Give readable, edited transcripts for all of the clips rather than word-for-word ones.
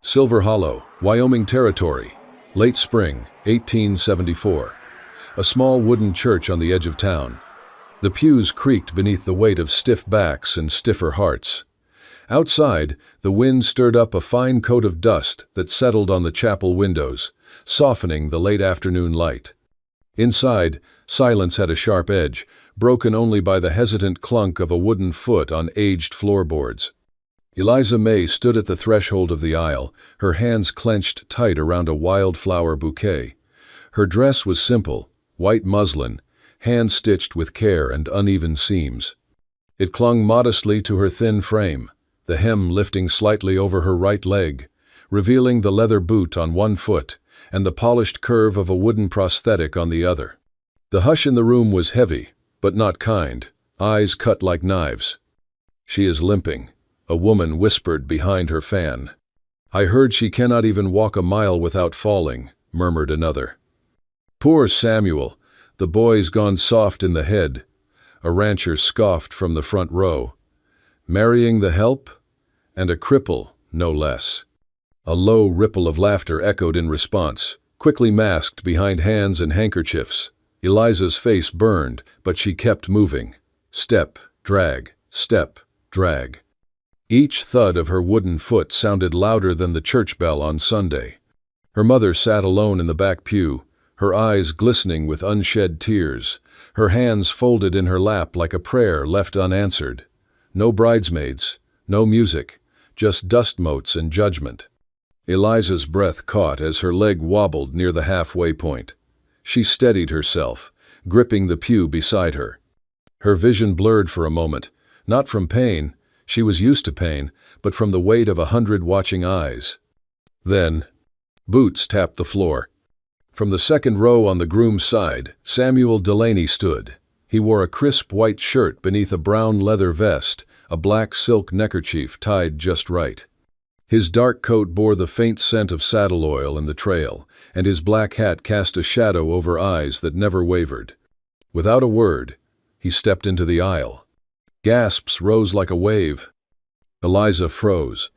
Silver Hollow, Wyoming Territory, late spring, 1874. A small wooden church on the edge of town. The pews creaked beneath the weight of stiff backs and stiffer hearts. Outside, the wind stirred up a fine coat of dust that settled on the chapel windows, softening the late afternoon light. Inside, silence had a sharp edge, broken only by the hesitant clunk of a wooden foot on aged floorboards. Eliza May stood at the threshold of the aisle, her hands clenched tight around a wildflower bouquet. Her dress was simple, white muslin, hand-stitched with care and uneven seams. It clung modestly to her thin frame, the hem lifting slightly over her right leg, revealing the leather boot on one foot and the polished curve of a wooden prosthetic on the other. The hush in the room was heavy, but not kind, eyes cut like knives. "She is limping," a woman whispered behind her fan. "I heard she cannot even walk a mile without falling," murmured another. "Poor Samuel, the boy's gone soft in the head," a rancher scoffed from the front row. "Marrying the help? And a cripple, no less." A low ripple of laughter echoed in response, quickly masked behind hands and handkerchiefs. Eliza's face burned, but she kept moving. Step, drag, step, drag. Each thud of her wooden foot sounded louder than the church bell on Sunday. Her mother sat alone in the back pew, her eyes glistening with unshed tears, her hands folded in her lap like a prayer left unanswered. No bridesmaids, no music, just dust motes and judgment. Eliza's breath caught as her leg wobbled near the halfway point. She steadied herself, gripping the pew beside her. Her vision blurred for a moment, not from pain, she was used to pain, but from the weight of 100 watching eyes. Then, boots tapped the floor. From the second row on the groom's side, Samuel Delaney stood. He wore a crisp white shirt beneath a brown leather vest, a black silk neckerchief tied just right. His dark coat bore the faint scent of saddle oil and the trail, and his black hat cast a shadow over eyes that never wavered. Without a word, he stepped into the aisle. Gasps rose like a wave. Eliza froze.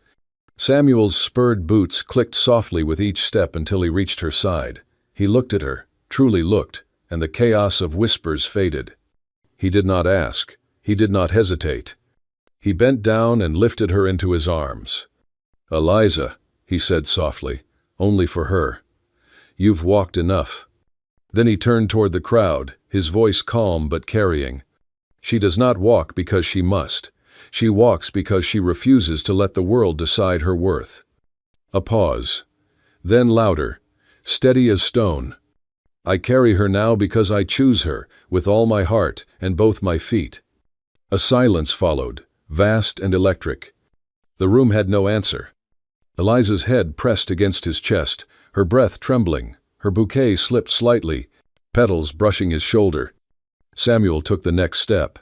Samuel's spurred boots clicked softly with each step until he reached her side. He looked at her, truly looked, and the chaos of whispers faded. He did not ask. He did not hesitate. He bent down and lifted her into his arms. "Eliza," he said softly, "only for her. You've walked enough." Then he turned toward the crowd, his voice calm but carrying. "She does not walk because she must. She walks because she refuses to let the world decide her worth." A pause. Then louder, steady as stone. "I carry her now because I choose her, with all my heart and both my feet." A silence followed, vast and electric. The room had no answer. Eliza's head pressed against his chest, her breath trembling, her bouquet slipped slightly, petals brushing his shoulder. Samuel took the next step.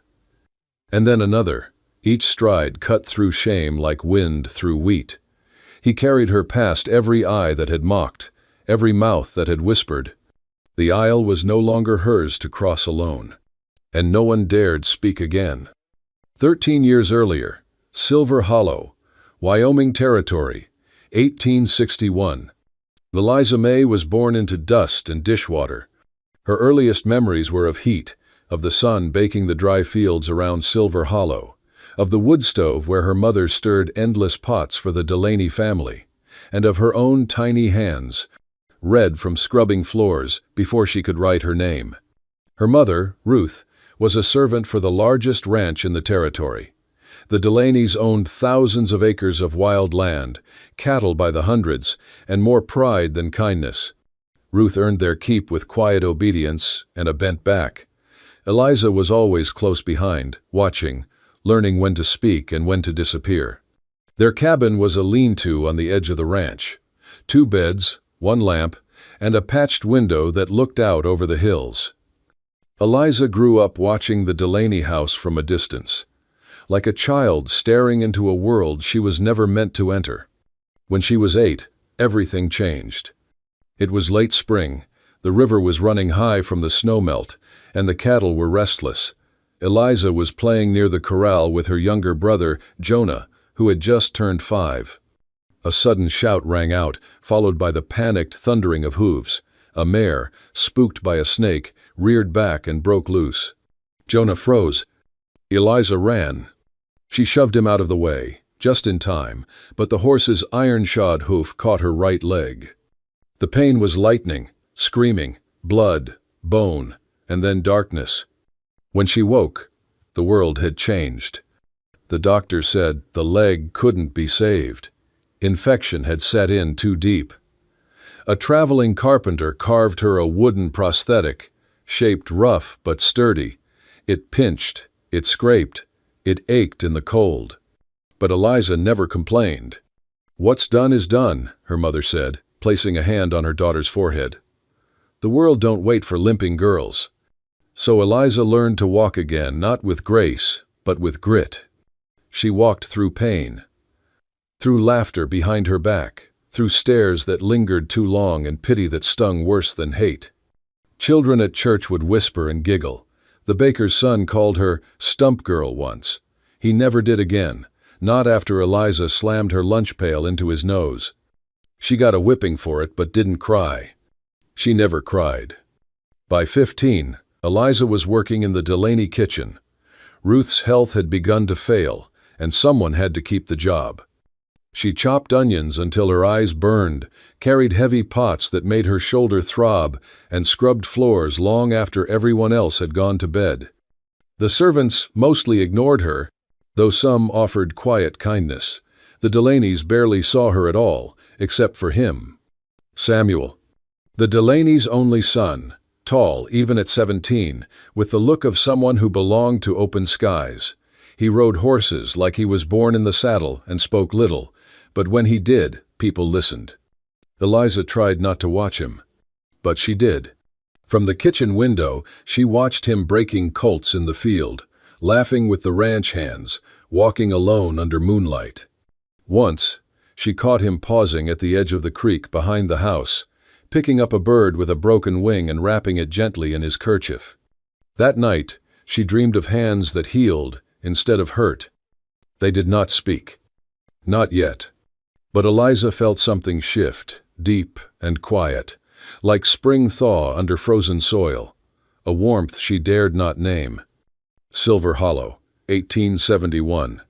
And then another, each stride cut through shame like wind through wheat. He carried her past every eye that had mocked, every mouth that had whispered. The aisle was no longer hers to cross alone. And no one dared speak again. 13 years earlier, Silver Hollow, Wyoming Territory, 1861. Eliza May was born into dust and dishwater. Her earliest memories were of heat, of the sun baking the dry fields around Silver Hollow, of the wood stove where her mother stirred endless pots for the Delaney family, and of her own tiny hands, red from scrubbing floors before she could write her name. Her mother, Ruth, was a servant for the largest ranch in the territory. The Delaneys owned thousands of acres of wild land, cattle by the hundreds, and more pride than kindness. Ruth earned their keep with quiet obedience and a bent back. Eliza was always close behind, watching, learning when to speak and when to disappear. Their cabin was a lean-to on the edge of the ranch. 2 beds, 1 lamp, and a patched window that looked out over the hills. Eliza grew up watching the Delaney house from a distance, like a child staring into a world she was never meant to enter. When she was 8, everything changed. It was late spring, the river was running high from the snowmelt, and the cattle were restless. Eliza was playing near the corral with her younger brother, Jonah, who had just turned 5. A sudden shout rang out, followed by the panicked thundering of hooves. A mare, spooked by a snake, reared back and broke loose. Jonah froze. Eliza ran. She shoved him out of the way, just in time, but the horse's iron-shod hoof caught her right leg. The pain was lightning, screaming, blood, bone, and then darkness. When she woke, the world had changed. The doctor said the leg couldn't be saved. Infection had set in too deep. A traveling carpenter carved her a wooden prosthetic, shaped rough but sturdy. It pinched, it scraped, it ached in the cold. But Eliza never complained. "What's done is done," her mother said, placing a hand on her daughter's forehead. "The world don't wait for limping girls." So Eliza learned to walk again, not with grace, but with grit. She walked through pain, through laughter behind her back, through stares that lingered too long and pity that stung worse than hate. Children at church would whisper and giggle. The baker's son called her "stump girl" once. He never did again, not after Eliza slammed her lunch pail into his nose. She got a whipping for it but didn't cry. She never cried. By 15, Eliza was working in the Delaney kitchen. Ruth's health had begun to fail, and someone had to keep the job. She chopped onions until her eyes burned, carried heavy pots that made her shoulder throb, and scrubbed floors long after everyone else had gone to bed. The servants mostly ignored her, though some offered quiet kindness. The Delaneys barely saw her at all, except for him. Samuel, the Delaneys' only son, tall even at 17, with the look of someone who belonged to open skies. He rode horses like he was born in the saddle and spoke little, but when he did, people listened. Eliza tried not to watch him, but she did. From the kitchen window, she watched him breaking colts in the field, laughing with the ranch hands, walking alone under moonlight. Once, she caught him pausing at the edge of the creek behind the house, picking up a bird with a broken wing and wrapping it gently in his kerchief. That night, she dreamed of hands that healed instead of hurt. They did not speak. Not yet. But Eliza felt something shift, deep and quiet, like spring thaw under frozen soil, a warmth she dared not name. Silver Hollow, 1871.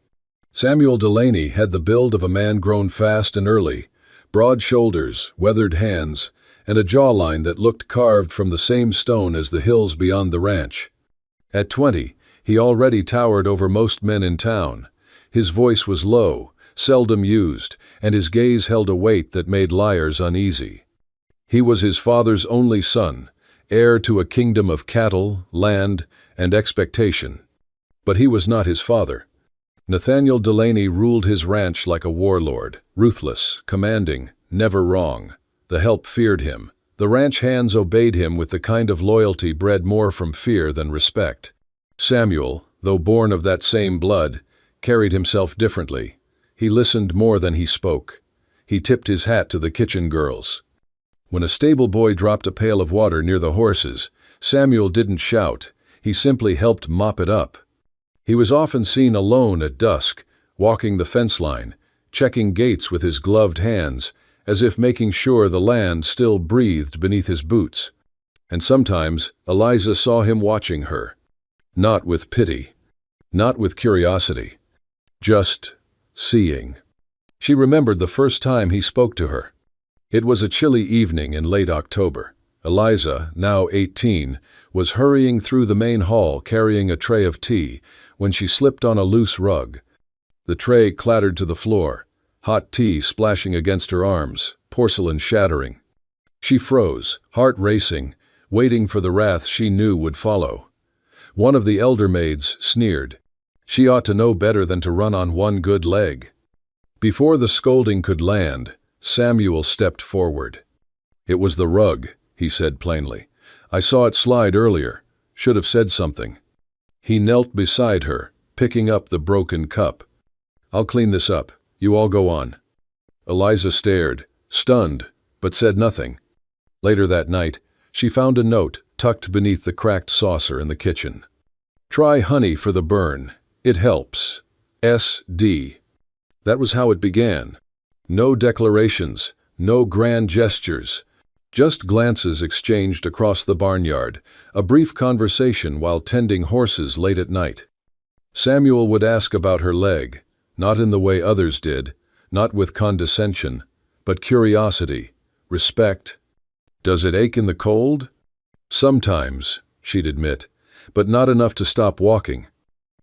Samuel Delaney had the build of a man grown fast and early, broad shoulders, weathered hands, and a jawline that looked carved from the same stone as the hills beyond the ranch. At 20, he already towered over most men in town. His voice was low, seldom used, and his gaze held a weight that made liars uneasy. He was his father's only son, heir to a kingdom of cattle, land, and expectation. But he was not his father. Nathaniel Delaney ruled his ranch like a warlord, ruthless, commanding, never wrong. The help feared him. The ranch hands obeyed him with the kind of loyalty bred more from fear than respect. Samuel, though born of that same blood, carried himself differently. He listened more than he spoke. He tipped his hat to the kitchen girls. When a stable boy dropped a pail of water near the horses, Samuel didn't shout. He simply helped mop it up. He was often seen alone at dusk, walking the fence line, checking gates with his gloved hands, as if making sure the land still breathed beneath his boots. And sometimes Eliza saw him watching her. Not with pity, not with curiosity, just seeing. She remembered the first time he spoke to her. It was a chilly evening in late October. Eliza, now 18, was hurrying through the main hall carrying a tray of tea when she slipped on a loose rug. The tray clattered to the floor, hot tea splashing against her arms, porcelain shattering. She froze, heart racing, waiting for the wrath she knew would follow. One of the elder maids sneered. She ought to know better than to run on one good leg. Before the scolding could land, Samuel stepped forward. "It was the rug," he said plainly. "I saw it slide earlier. Should have said something." He knelt beside her, picking up the broken cup. "I'll clean this up. You all go on." Eliza stared, stunned, but said nothing. Later that night, she found a note tucked beneath the cracked saucer in the kitchen. "Try honey for the burn. It helps. S.D." That was how it began. No declarations, no grand gestures. Just glances exchanged across the barnyard, a brief conversation while tending horses late at night. Samuel would ask about her leg, not in the way others did, not with condescension, but curiosity, respect. "Does it ache in the cold?" "Sometimes," she'd admit, "but not enough to stop walking."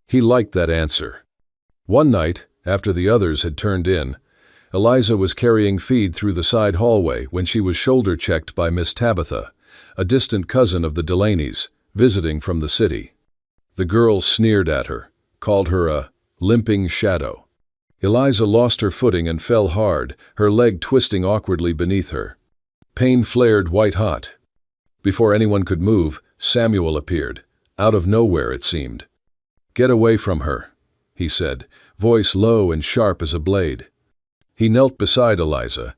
He liked that answer. One night, after the others had turned in, Eliza was carrying feed through the side hallway when she was shoulder-checked by Miss Tabitha, a distant cousin of the Delaney's, visiting from the city. The girl sneered at her, called her a limping shadow. Eliza lost her footing and fell hard, her leg twisting awkwardly beneath her. Pain flared white-hot. Before anyone could move, Samuel appeared, out of nowhere it seemed. "Get away from her," he said, voice low and sharp as a blade. He knelt beside Eliza,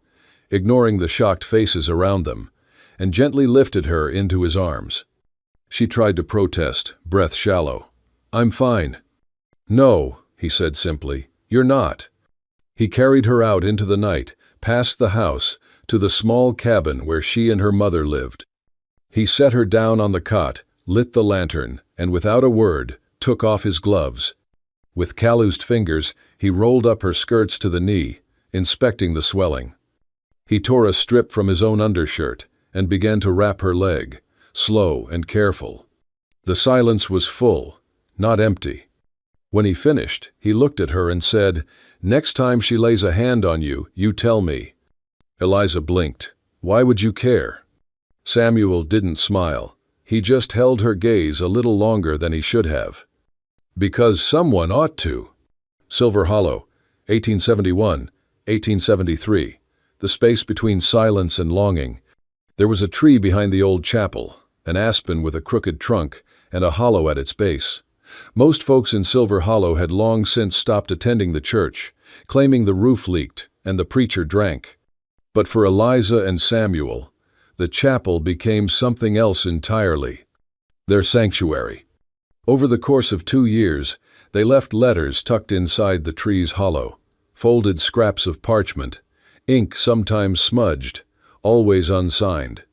ignoring the shocked faces around them, and gently lifted her into his arms. She tried to protest, breath shallow. "I'm fine." "No," he said simply, "you're not." He carried her out into the night, past the house, to the small cabin where she and her mother lived. He set her down on the cot, lit the lantern, and without a word, took off his gloves. With calloused fingers, he rolled up her skirts to the knee, inspecting the swelling. He tore a strip from his own undershirt and began to wrap her leg, slow and careful. The silence was full, not empty. When he finished, he looked at her and said, "Next time she lays a hand on you, you tell me." Eliza blinked. "Why would you care?" Samuel didn't smile. He just held her gaze a little longer than he should have. "Because someone ought to." Silver Hollow, 1871, 1873. The space between silence and longing. There was a tree behind the old chapel, an aspen with a crooked trunk and a hollow at its base. Most folks in Silver Hollow had long since stopped attending the church, claiming the roof leaked and the preacher drank. But for Eliza and Samuel, the chapel became something else entirely. Their sanctuary. Over the course of 2 years, they left letters tucked inside the tree's hollow, folded scraps of parchment, ink sometimes smudged, always unsigned.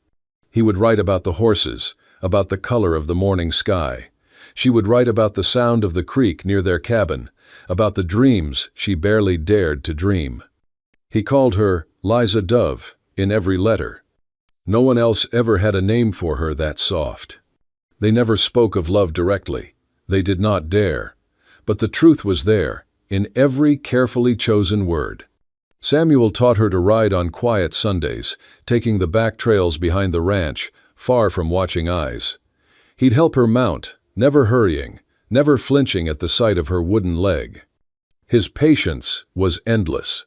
He would write about the horses, about the color of the morning sky. She would write about the sound of the creek near their cabin, about the dreams she barely dared to dream. He called her Liza Dove in every letter. No one else ever had a name for her that soft. They never spoke of love directly. They did not dare. But the truth was there, in every carefully chosen word. Samuel taught her to ride on quiet Sundays, taking the back trails behind the ranch, far from watching eyes. He'd help her mount, never hurrying, never flinching at the sight of her wooden leg. His patience was endless.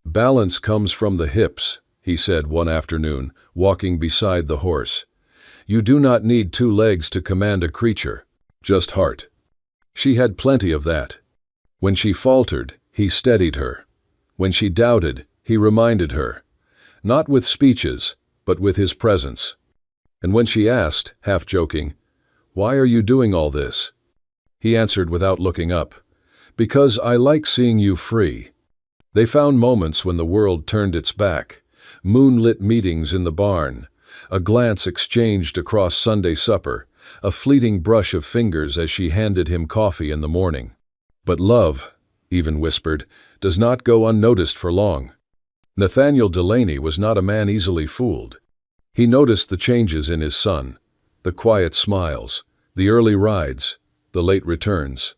"Balance comes from the hips," he said one afternoon, walking beside the horse. "You do not need 2 legs to command a creature, just heart." She had plenty of that. When she faltered, he steadied her. When she doubted, he reminded her, not with speeches, but with his presence. And when she asked, half joking, "Why are you doing all this?" he answered without looking up, "Because I like seeing you free." They found moments when the world turned its back, moonlit meetings in the barn, a glance exchanged across Sunday supper, a fleeting brush of fingers as she handed him coffee in the morning. But love, even whispered, does not go unnoticed for long. Nathaniel Delaney was not a man easily fooled. He noticed the changes in his son, the quiet smiles, the early rides, the late returns.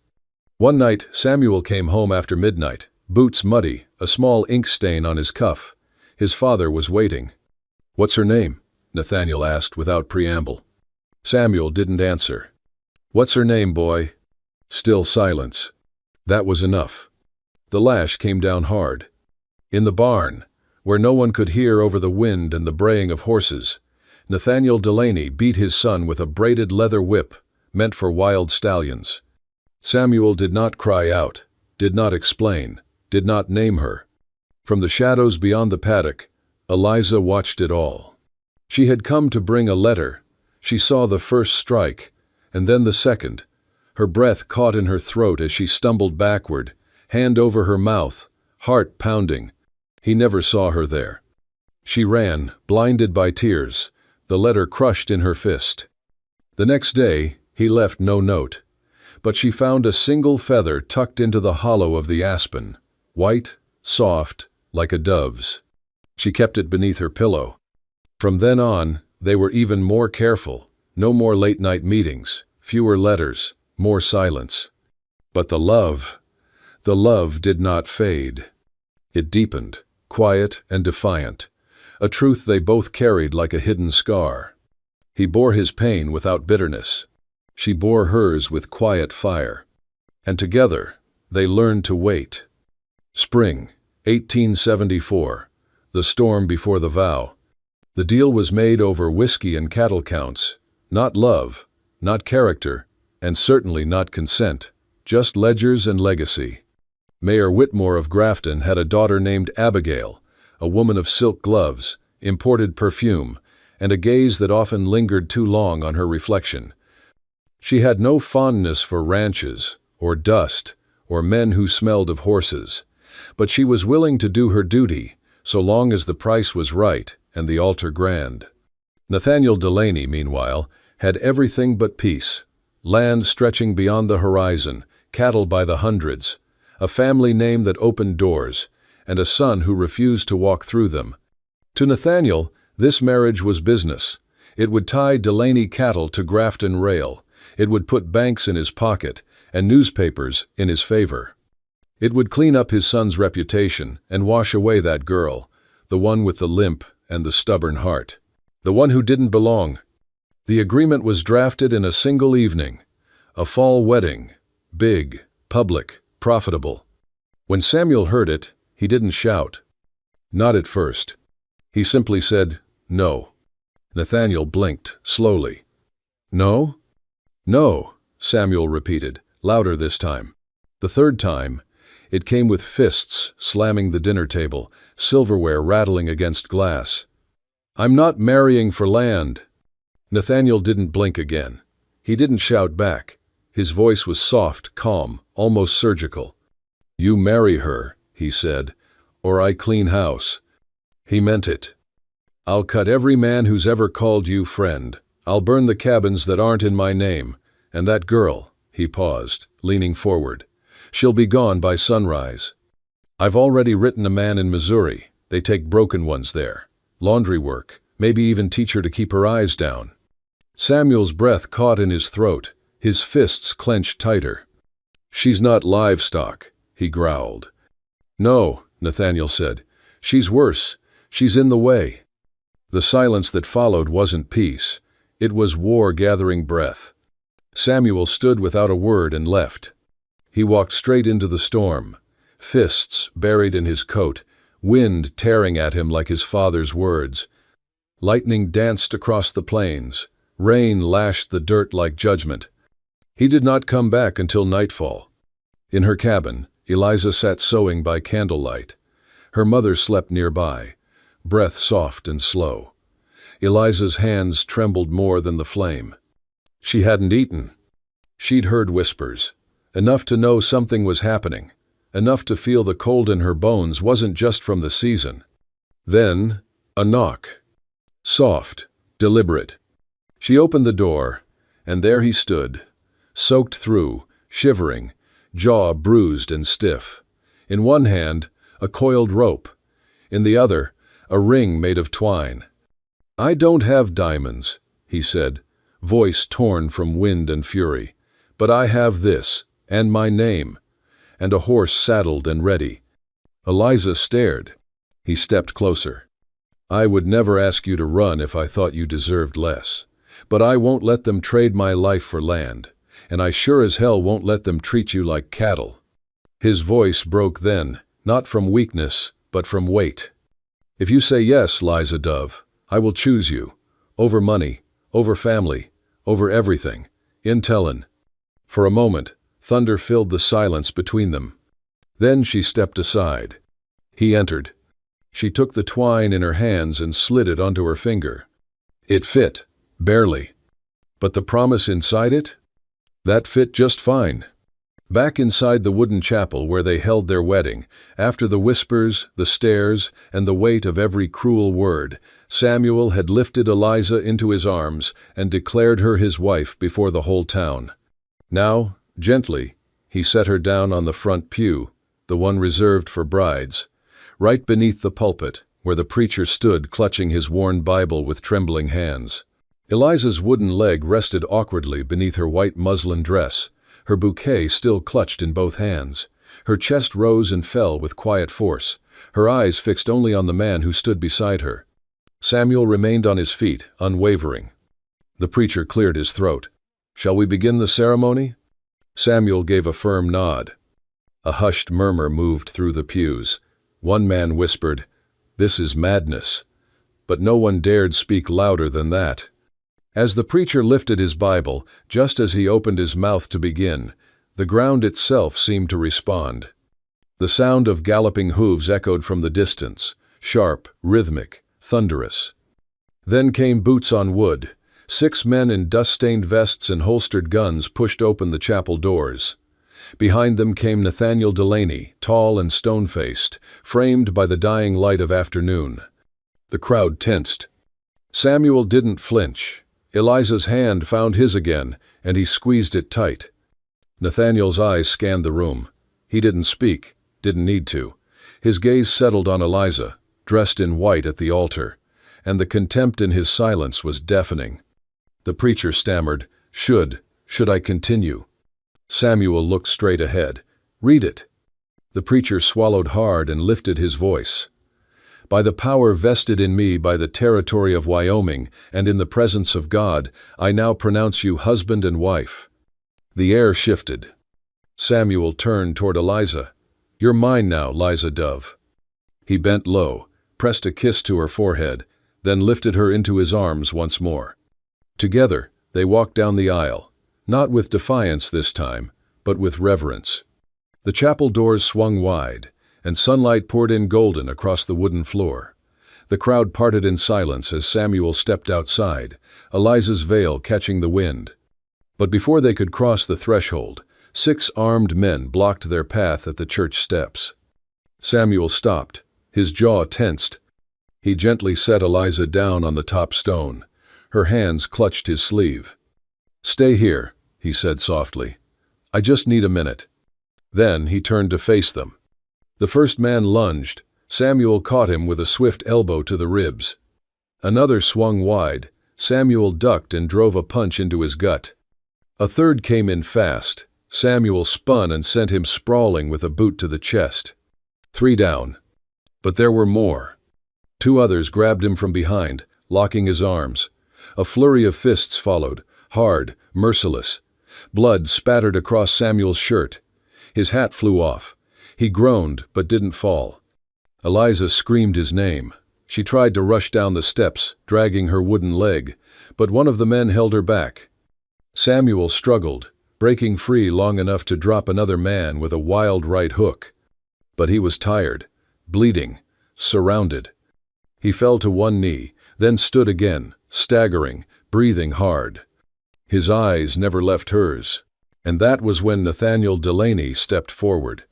One night, Samuel came home after midnight, boots muddy, a small ink stain on his cuff. His father was waiting. "What's her name?" Nathaniel asked without preamble. Samuel didn't answer. "What's her name, boy?" Still silence. That was enough. The lash came down hard. In the barn, where no one could hear over the wind and the braying of horses, Nathaniel Delaney beat his son with a braided leather whip meant for wild stallions. Samuel did not cry out, did not explain, did not name her. From the shadows beyond the paddock, Eliza watched it all. She had come to bring a letter. She saw the first strike, and then the second. Her breath caught in her throat as she stumbled backward, hand over her mouth, heart pounding. He never saw her there. She ran, blinded by tears, the letter crushed in her fist. The next day, he left no note, but she found a single feather tucked into the hollow of the aspen, white, soft, like a dove's. She kept it beneath her pillow. From then on, they were even more careful. No more late-night meetings, fewer letters, more silence. But the love did not fade. It deepened, quiet and defiant, a truth they both carried like a hidden scar. He bore his pain without bitterness. She bore hers with quiet fire. And together, they learned to wait. Spring, 1874, the storm before the vow. The deal was made over whiskey and cattle counts. Not love, not character, and certainly not consent, just ledgers and legacy. Mayor Whitmore of Grafton had a daughter named Abigail, a woman of silk gloves, imported perfume, and a gaze that often lingered too long on her reflection. She had no fondness for ranches, or dust, or men who smelled of horses, but she was willing to do her duty, so long as the price was right and the altar grand. Nathaniel Delaney, meanwhile, had everything but peace. Land stretching beyond the horizon, cattle by the hundreds, a family name that opened doors, and a son who refused to walk through them. To Nathaniel, this marriage was business. It would tie Delaney cattle to Grafton rail. It would put banks in his pocket and newspapers in his favor. It would clean up his son's reputation and wash away that girl, the one with the limp and the stubborn heart, the one who didn't belong. The agreement was drafted in a single evening, a fall wedding, big, public, profitable. When Samuel heard it, he didn't shout. Not at first. He simply said, "No." Nathaniel blinked, slowly. "No?" "No," Samuel repeated, louder this time. The third time, it came with fists slamming the dinner table, silverware rattling against glass. "I'm not marrying for land." Nathaniel didn't blink again. He didn't shout back. His voice was soft, calm, almost surgical. "You marry her," he said, "or I clean house." He meant it. "I'll cut every man who's ever called you friend. I'll burn the cabins that aren't in my name. And that girl," he paused, leaning forward, "she'll be gone by sunrise. I've already written a man in Missouri. They take broken ones there. Laundry work, maybe even teach her to keep her eyes down." Samuel's breath caught in his throat, his fists clenched tighter. "She's not livestock," he growled. "No," Nathaniel said. "She's worse. She's in the way." The silence that followed wasn't peace. It was war gathering breath. Samuel stood without a word and left. He walked straight into the storm, fists buried in his coat, wind tearing at him like his father's words. Lightning danced across the plains. Rain lashed the dirt like judgment. He did not come back until nightfall. In her cabin, Eliza sat sewing by candlelight. Her mother slept nearby, breath soft and slow. Eliza's hands trembled more than the flame. She hadn't eaten. She'd heard whispers, enough to know something was happening, enough to feel the cold in her bones wasn't just from the season. Then, a knock. Soft, deliberate. She opened the door, and there he stood, soaked through, shivering, jaw bruised and stiff. In one hand, a coiled rope. In the other, a ring made of twine. "I don't have diamonds," he said, voice torn from wind and fury. "But I have this, and my name," and a horse saddled and ready. Eliza stared. He stepped closer. "I would never ask you to run if I thought you deserved less. But I won't let them trade my life for land, and I sure as hell won't let them treat you like cattle." His voice broke then, not from weakness, but from weight. "If you say yes, Liza Dove, I will choose you, over money, over family, over everything, in tellin'." For a moment, thunder filled the silence between them. Then she stepped aside. He entered. She took the twine in her hands and slid it onto her finger. It fit, barely. But the promise inside it? That fit just fine. Back inside the wooden chapel where they held their wedding, after the whispers, the stares, and the weight of every cruel word, Samuel had lifted Eliza into his arms and declared her his wife before the whole town. Now, gently, he set her down on the front pew, the one reserved for brides, right beneath the pulpit, where the preacher stood clutching his worn Bible with trembling hands. Eliza's wooden leg rested awkwardly beneath her white muslin dress, her bouquet still clutched in both hands. Her chest rose and fell with quiet force, her eyes fixed only on the man who stood beside her. Samuel remained on his feet, unwavering. The preacher cleared his throat. "Shall we begin the ceremony?" Samuel gave a firm nod. A hushed murmur moved through the pews. One man whispered, "This is madness." But no one dared speak louder than that. As the preacher lifted his Bible, just as he opened his mouth to begin, the ground itself seemed to respond. The sound of galloping hooves echoed from the distance, sharp, rhythmic, thunderous. Then came boots on wood. 6 men in dust-stained vests and holstered guns pushed open the chapel doors. Behind them came Nathaniel Delaney, tall and stone-faced, framed by the dying light of afternoon. The crowd tensed. Samuel didn't flinch. Eliza's hand found his again, and he squeezed it tight. Nathaniel's eyes scanned the room. He didn't speak, didn't need to. His gaze settled on Eliza, dressed in white at the altar, and the contempt in his silence was deafening. The preacher stammered, Should I continue?" Samuel looked straight ahead. "Read it." The preacher swallowed hard and lifted his voice. "By the power vested in me by the territory of Wyoming, and in the presence of God, I now pronounce you husband and wife." The air shifted. Samuel turned toward Eliza. "You're mine now, Liza Dove." He bent low, pressed a kiss to her forehead, then lifted her into his arms once more. Together, they walked down the aisle, not with defiance this time, but with reverence. The chapel doors swung wide, and sunlight poured in golden across the wooden floor. The crowd parted in silence as Samuel stepped outside, Eliza's veil catching the wind. But before they could cross the threshold, 6 armed men blocked their path at the church steps. Samuel stopped, his jaw tensed. He gently set Eliza down on the top stone. Her hands clutched his sleeve. "Stay here," he said softly. "I just need a minute." Then he turned to face them. The first man lunged. Samuel caught him with a swift elbow to the ribs. Another swung wide. Samuel ducked and drove a punch into his gut. A third came in fast. Samuel spun and sent him sprawling with a boot to the chest. 3 down. But there were more. 2 others grabbed him from behind, locking his arms. A flurry of fists followed, hard, merciless. Blood spattered across Samuel's shirt. His hat flew off. He groaned, but didn't fall. Eliza screamed his name. She tried to rush down the steps, dragging her wooden leg, but one of the men held her back. Samuel struggled, breaking free long enough to drop another man with a wild right hook. But he was tired, bleeding, surrounded. He fell to one knee, then stood again, staggering, breathing hard. His eyes never left hers, and that was when Nathaniel Delaney stepped forward.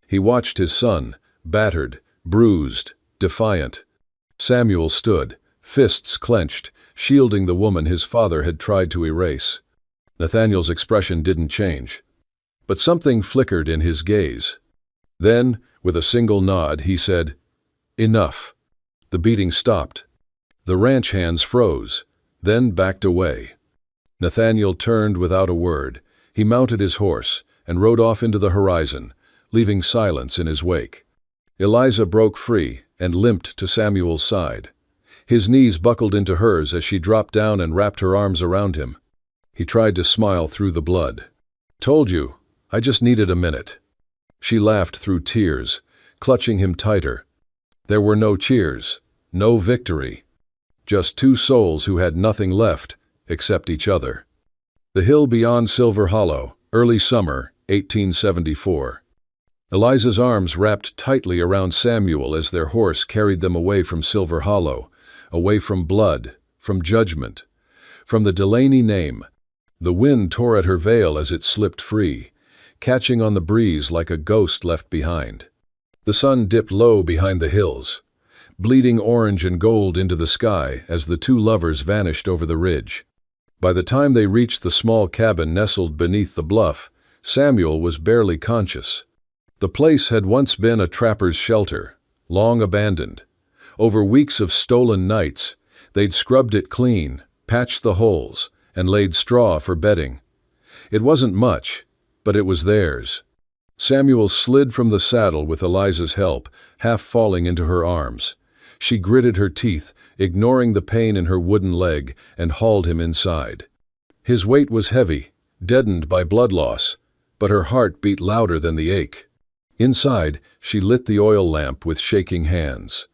He watched his son, battered, bruised, defiant. Samuel stood, fists clenched, shielding the woman his father had tried to erase. Nathaniel's expression didn't change, but something flickered in his gaze. Then, with a single nod, he said, "Enough." The beating stopped. The ranch hands froze, then backed away. Nathaniel turned without a word. He mounted his horse and rode off into the horizon, leaving silence in his wake. Eliza broke free and limped to Samuel's side. His knees buckled into hers as she dropped down and wrapped her arms around him. He tried to smile through the blood. "Told you, I just needed a minute." She laughed through tears, clutching him tighter. There were no cheers, no victory. Just 2 souls who had nothing left except each other. The hill beyond Silver Hollow, early summer, 1874. Eliza's arms wrapped tightly around Samuel as their horse carried them away from Silver Hollow, away from blood, from judgment, from the Delaney name. The wind tore at her veil as it slipped free. catching on the breeze like a ghost left behind. The sun dipped low behind the hills, bleeding orange and gold into the sky as the two lovers vanished over the ridge. By the time they reached the small cabin nestled beneath the bluff, Samuel was barely conscious. The place had once been a trapper's shelter, long abandoned. Over weeks of stolen nights, they'd scrubbed it clean, patched the holes, and laid straw for bedding. It wasn't much, but it was theirs. Samuel slid from the saddle with Eliza's help, half falling into her arms. She gritted her teeth, ignoring the pain in her wooden leg, and hauled him inside. His weight was heavy, deadened by blood loss, but her heart beat louder than the ache. Inside, she lit the oil lamp with shaking hands.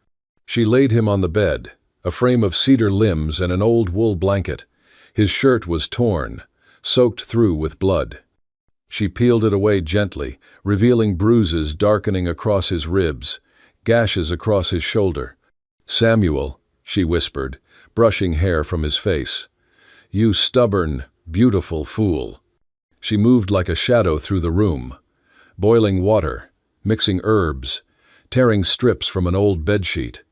She laid him on the bed, a frame of cedar limbs and an old wool blanket. His shirt was torn, soaked through with blood. She peeled it away gently, revealing bruises darkening across his ribs, gashes across his shoulder. "Samuel," she whispered, brushing hair from his face. "You stubborn, beautiful fool." She moved like a shadow through the room, boiling water, mixing herbs, tearing strips from an old bedsheet.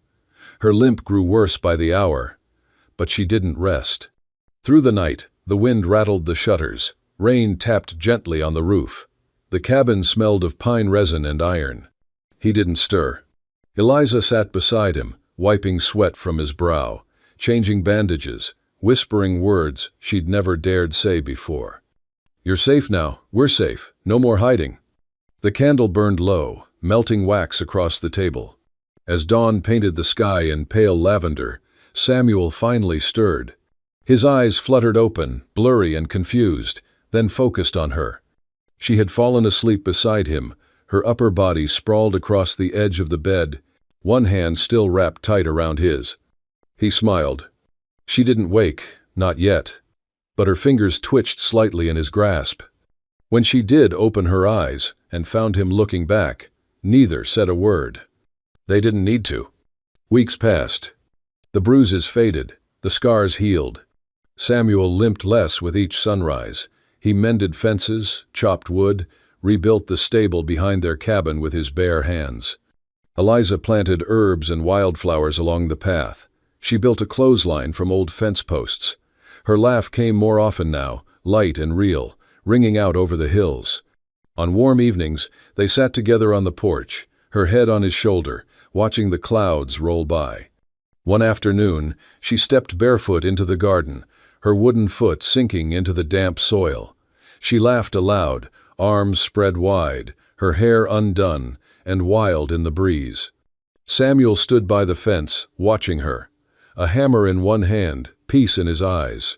Her limp grew worse by the hour, but she didn't rest. Through the night, the wind rattled the shutters, rain tapped gently on the roof. The cabin smelled of pine resin and iron. He didn't stir. Eliza sat beside him, wiping sweat from his brow, changing bandages, whispering words she'd never dared say before. "You're safe now, we're safe, no more hiding." The candle burned low, melting wax across the table. As dawn painted the sky in pale lavender, Samuel finally stirred. His eyes fluttered open, blurry and confused, then focused on her. She had fallen asleep beside him, her upper body sprawled across the edge of the bed, one hand still wrapped tight around his. He smiled. She didn't wake, not yet, but her fingers twitched slightly in his grasp. When she did open her eyes and found him looking back, neither said a word. They didn't need to. Weeks passed. The bruises faded, the scars healed. Samuel limped less with each sunrise. He mended fences, chopped wood, rebuilt the stable behind their cabin with his bare hands. Eliza planted herbs and wildflowers along the path. She built a clothesline from old fence posts. Her laugh came more often now, light and real, ringing out over the hills. On warm evenings, they sat together on the porch, her head on his shoulder, watching the clouds roll by. One afternoon, she stepped barefoot into the garden, her wooden foot sinking into the damp soil. She laughed aloud, arms spread wide, her hair undone and wild in the breeze. Samuel stood by the fence, watching her, a hammer in one hand, peace in his eyes.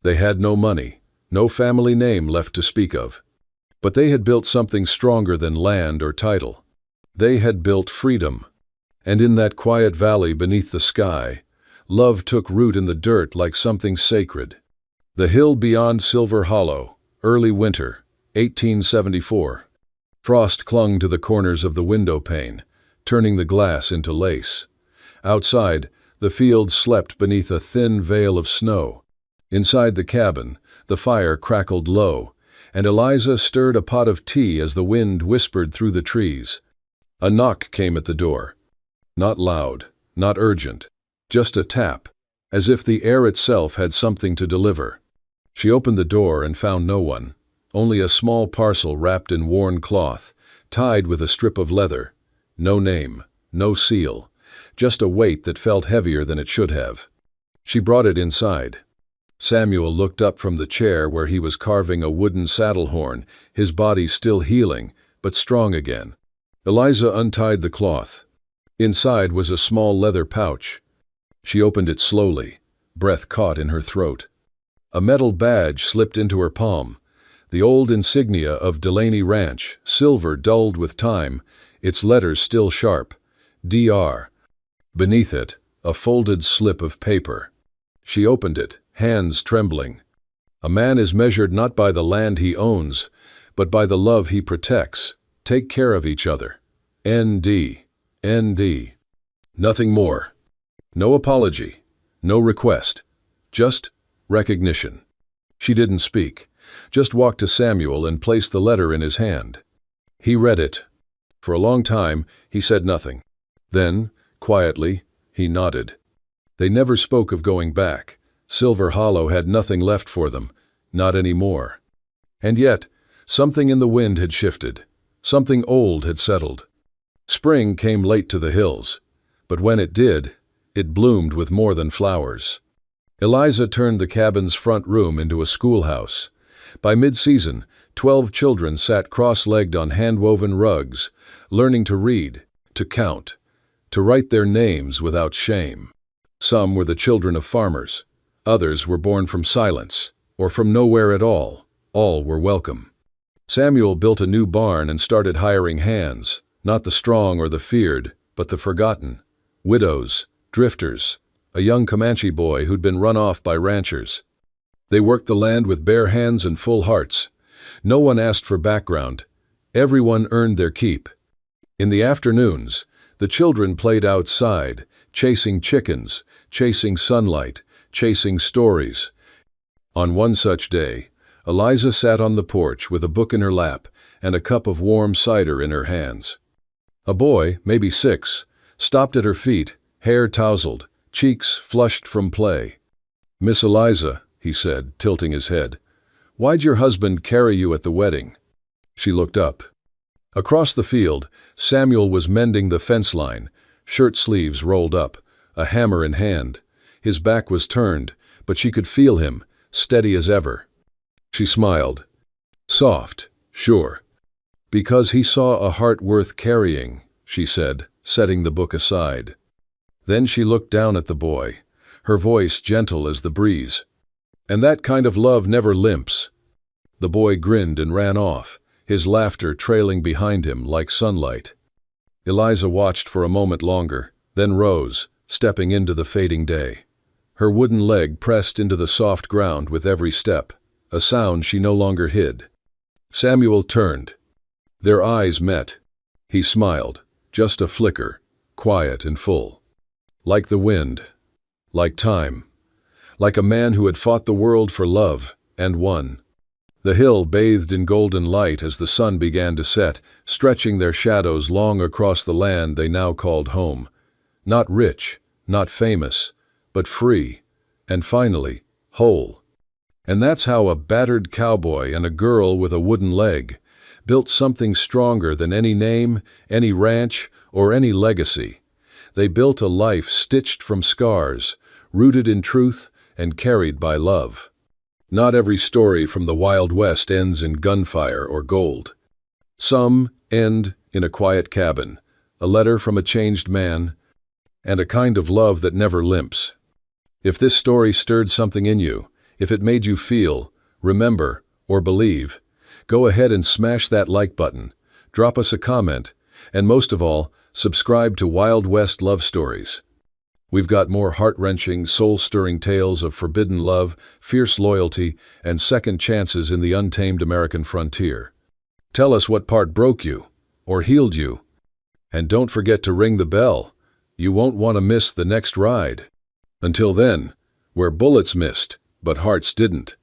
They had no money, no family name left to speak of. But they had built something stronger than land or title. They had built freedom. And in that quiet valley beneath the sky, love took root in the dirt like something sacred. The hill beyond Silver Hollow, early winter, 1874. Frost clung to the corners of the window pane, turning the glass into lace. Outside, the fields slept beneath a thin veil of snow. Inside the cabin, the fire crackled low, and Eliza stirred a pot of tea as the wind whispered through the trees. A knock came at the door. Not loud, not urgent, just a tap, as if the air itself had something to deliver. She opened the door and found no one, only a small parcel wrapped in worn cloth, tied with a strip of leather. No name, no seal, just a weight that felt heavier than it should have. She brought it inside. Samuel looked up from the chair where he was carving a wooden saddle horn, his body still healing, but strong again. Eliza untied the cloth. Inside was a small leather pouch. She opened it slowly, breath caught in her throat. A metal badge slipped into her palm, the old insignia of Delaney Ranch, silver dulled with time, its letters still sharp, DR. Beneath it, a folded slip of paper. She opened it, hands trembling. A man is measured not by the land he owns, but by the love he protects. Take care of each other. N.D. N.D. Nothing more. No apology. No request. Just recognition. She didn't speak, just walked to Samuel and placed the letter in his hand. He read it. For a long time, he said nothing. Then, quietly, he nodded. They never spoke of going back. Silver Hollow had nothing left for them, not anymore. And yet, something in the wind had shifted. Something old had settled. Spring came late to the hills, but when it did, it bloomed with more than flowers. Eliza turned the cabin's front room into a schoolhouse. By mid-season, 12 children sat cross-legged on hand-woven rugs, learning to read, to count, to write their names without shame. Some were the children of farmers. Others were born from silence, or from nowhere at all. All were welcome. Samuel built a new barn and started hiring hands, not the strong or the feared, but the forgotten. Widows, drifters, a young Comanche boy who'd been run off by ranchers. They worked the land with bare hands and full hearts. No one asked for background. Everyone earned their keep. In the afternoons, the children played outside, chasing chickens, chasing sunlight, chasing stories. On one such day, Eliza sat on the porch with a book in her lap and a cup of warm cider in her hands. A boy, maybe 6, stopped at her feet, hair tousled, cheeks flushed from play. "Miss Eliza," he said, tilting his head, "why'd your husband carry you at the wedding?" She looked up. Across the field, Samuel was mending the fence line, shirt sleeves rolled up, a hammer in hand. His back was turned, but she could feel him, steady as ever. She smiled. "Soft, sure. Because he saw a heart worth carrying," she said, setting the book aside. Then she looked down at the boy, her voice gentle as the breeze. "And that kind of love never limps." The boy grinned and ran off, his laughter trailing behind him like sunlight. Eliza watched for a moment longer, then rose, stepping into the fading day. Her wooden leg pressed into the soft ground with every step, a sound she no longer hid. Samuel turned. Their eyes met. He smiled, just a flicker, quiet and full. Like the wind, like time, like a man who had fought the world for love and won. The hill bathed in golden light as the sun began to set, stretching their shadows long across the land they now called home. Not rich, not famous, but free, and finally, whole. And that's how a battered cowboy and a girl with a wooden leg built something stronger than any name, any ranch, or any legacy. They built a life stitched from scars, rooted in truth and carried by love. Not every story from the Wild West ends in gunfire or gold. Some end in a quiet cabin, a letter from a changed man, and a kind of love that never limps. If this story stirred something in you, if it made you feel, remember, or believe, go ahead and smash that like button, drop us a comment, and most of all, subscribe to Wild West Love Stories. We've got more heart-wrenching, soul-stirring tales of forbidden love, fierce loyalty, and second chances in the untamed American frontier. Tell us what part broke you, or healed you. And don't forget to ring the bell. You won't want to miss the next ride. Until then, where bullets missed, but hearts didn't.